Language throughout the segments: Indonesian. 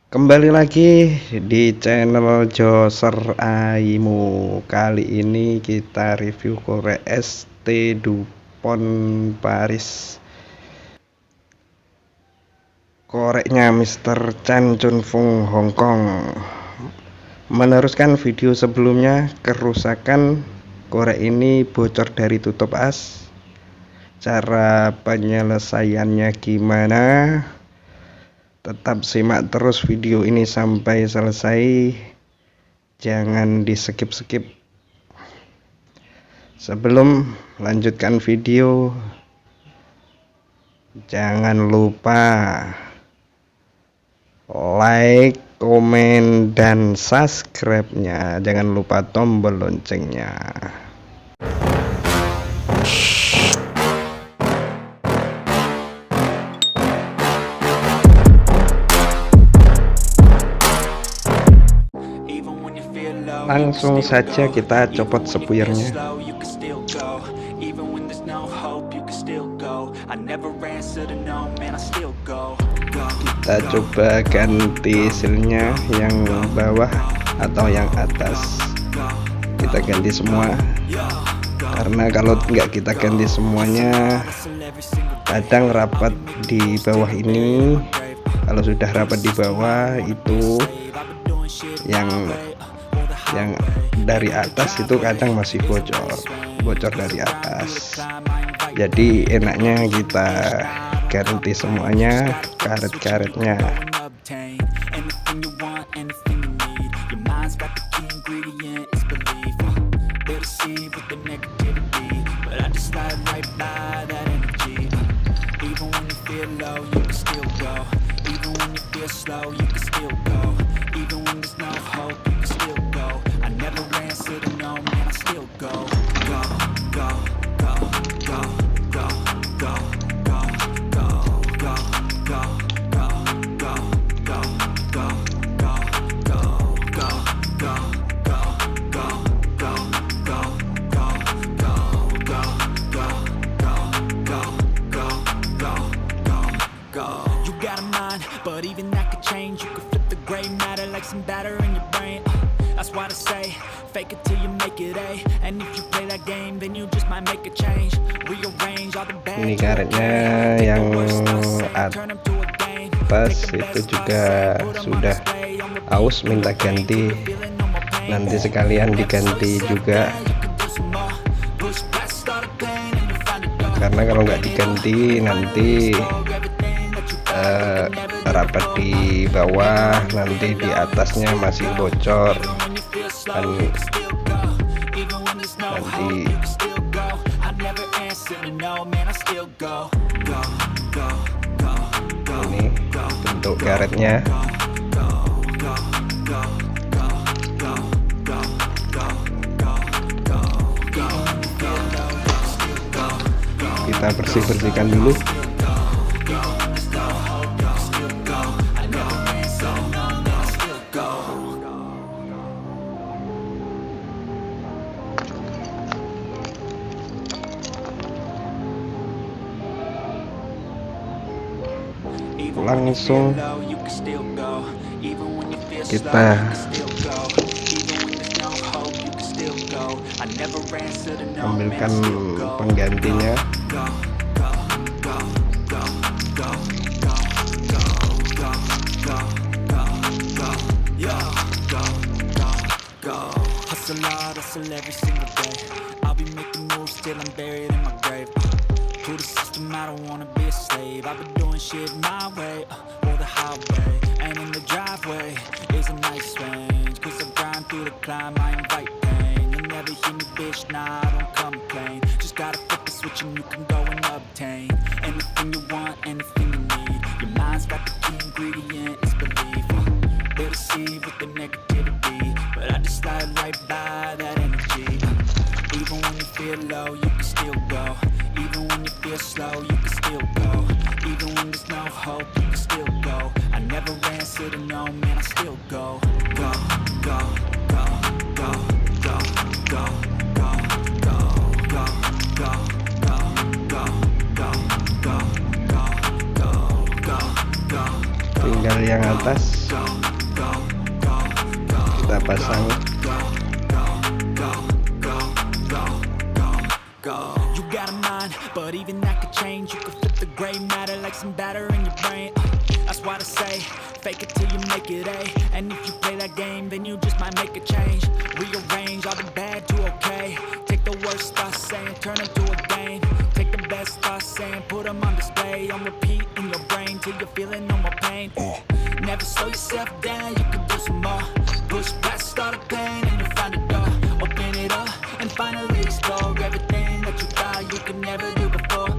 Kembali lagi di channel Joser Aimu. Kali ini kita review korek ST Dupont Paris. Koreknya Mr. Chan Chun Fung Hongkong. Meneruskan video sebelumnya, kerusakan korek ini bocor dari tutup as. Cara penyelesaiannya gimana? Tetap simak terus video ini sampai selesai, jangan di skip-skip. Sebelum lanjutkan video, jangan lupa like, komen, dan subscribe-nya. Jangan lupa tombol loncengnya. Langsung saja kita copot sepuyernya. Kita coba ganti silnya yang bawah atau yang atas. Kita ganti semua, karena kalau nggak kita ganti semuanya kadang rapat di bawah ini. Kalau sudah rapat di bawah itu yang dari atas itu kadang masih bocor dari atas. Jadi enaknya kita ganti semuanya karet-karetnya. But even that could change. You could flip the gray matter like some batter in your brain. That's why I say, fake it till you make it A. And if you play that game, then you just might make a change. Rearrange all the bad. Ini karetnya yang atas itu juga sudah aus, minta ganti. Nanti sekalian diganti juga, karena kalau nggak diganti nanti rapat di bawah, nanti di atasnya masih bocor dan nanti ini bentuk karetnya. Kita bersihkan dulu. Langsung kita ambilkan penggantinya. Hustle every single day. I'll be making moves till I'm buried in my grave. To the system, I don't wanna be a slave. I've been doing shit my way, or the highway. And in the driveway is a nice range. Cause I grind through the climb, I invite pain. You'll never hear me, bitch, nah, I don't complain. Just gotta flip the switch and you can go and obtain anything you want, anything you need. Your mind's got the key ingredient, it's belief. They'll deceive with the negativity, but I just slide right by that energy. Even when you feel low, you can still go. Even when you feel slow, you can still go. Even when there's no hope, you can still go. I never answer to no, man, I still go. Go, go, go, go, go, go, go, go, go, go, go, go, go, go, go, go, go, go. tinggal yang atas kita pasang. You got a mind, but even that could change. You could flip the gray matter like some batter in your brain. That's why I say, fake it till you make it A. And if you play that game, then you just might make a change. Rearrange all the bad to okay. Take the worst thoughts saying, turn them to a game. Take the best thoughts saying, put them on display. On repeat in your brain till you're feeling no more pain. Never slow yourself down, you can do some more. Push past all the pain and you'll find a door. Open it up and finally explore everything that you thought you could never do before.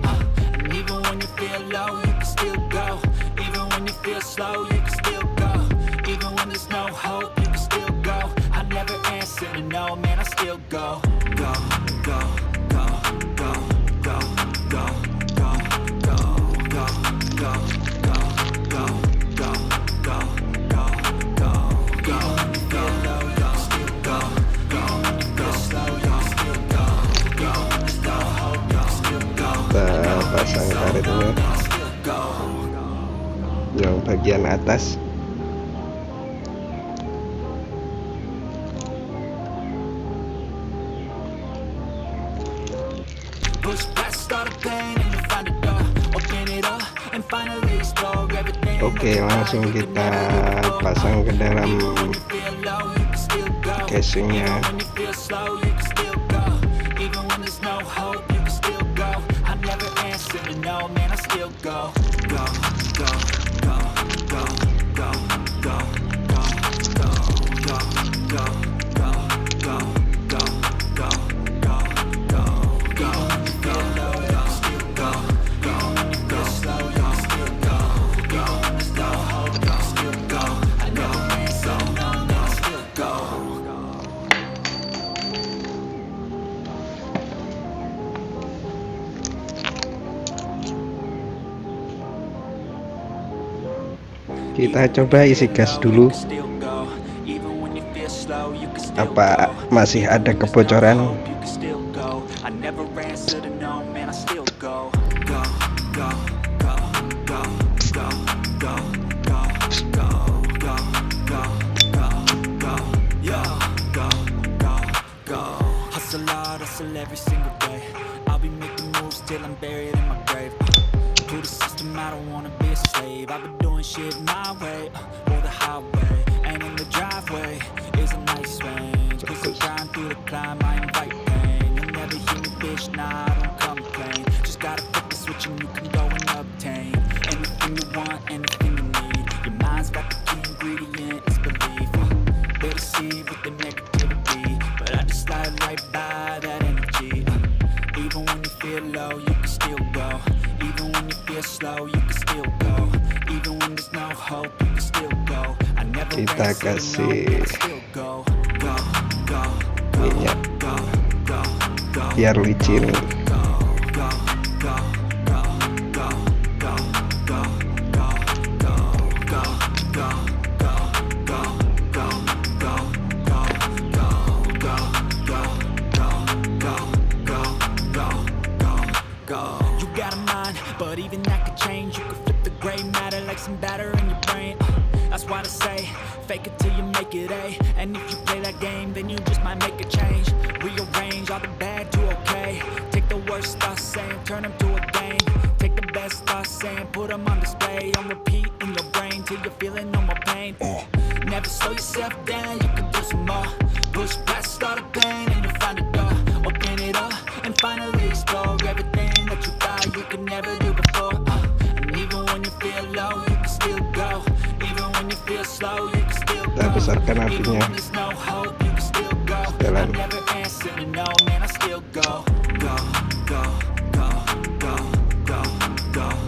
And even when you feel low, you can still go. Even when you feel slow, you can still go. Even when there's no hope, you can still go. I never answer to no, man, I still go. Go, go, go, go, go, go, go, go, go, go, go, go, go, go, go, go, go. Feel low, you can still go. Even when you feel slow, you can still go. Even when there's no hope, you can still go. Kita pasang karetnya yang bagian atas. Oke, langsung kita pasang ke dalam casingnya. Kita coba isi gas dulu, apa masih ada kebocoran. Hustle every single day. I'll be making moves till I'm buried in my grave. To the system, I don't wanna be a slave. I've been doing shit my way, or the highway. And in the driveway is a nice range. Cause I'm grind through the climb, I invite pain. You'll never hear me, bitch, nah, I don't complain. Just gotta flip the switch and you can go and obtain anything you want, anything you need. Your mind's got the key ingredient, it's belief. They deceive with the negativity, but I just slide right by that energy. Even when you feel low, you can still go. Even when you feel slow, you can still go. Even when there's no hope, you can still go. I never Kita kasih minyak biar licin. But even that could change. You could flip the gray matter like some batter in your brain. That's why I say, fake it till you make it A. And if you play that game, then you just might make a change. Rearrange all the bad to okay. Take the worst thoughts saying, turn them to a game. Take the best thoughts saying, put them on display. On repeat in your brain till you're feeling no more pain. Never slow yourself down, you can do some more. Push past all the pain and you'll find a door. Open it up and finally explore everything that you thought you could never do before. And even when you feel low, you can still go. Even when you feel slow, you can still go. Kita besarkan apinya. Jalan. Go, go, go, go, go, go.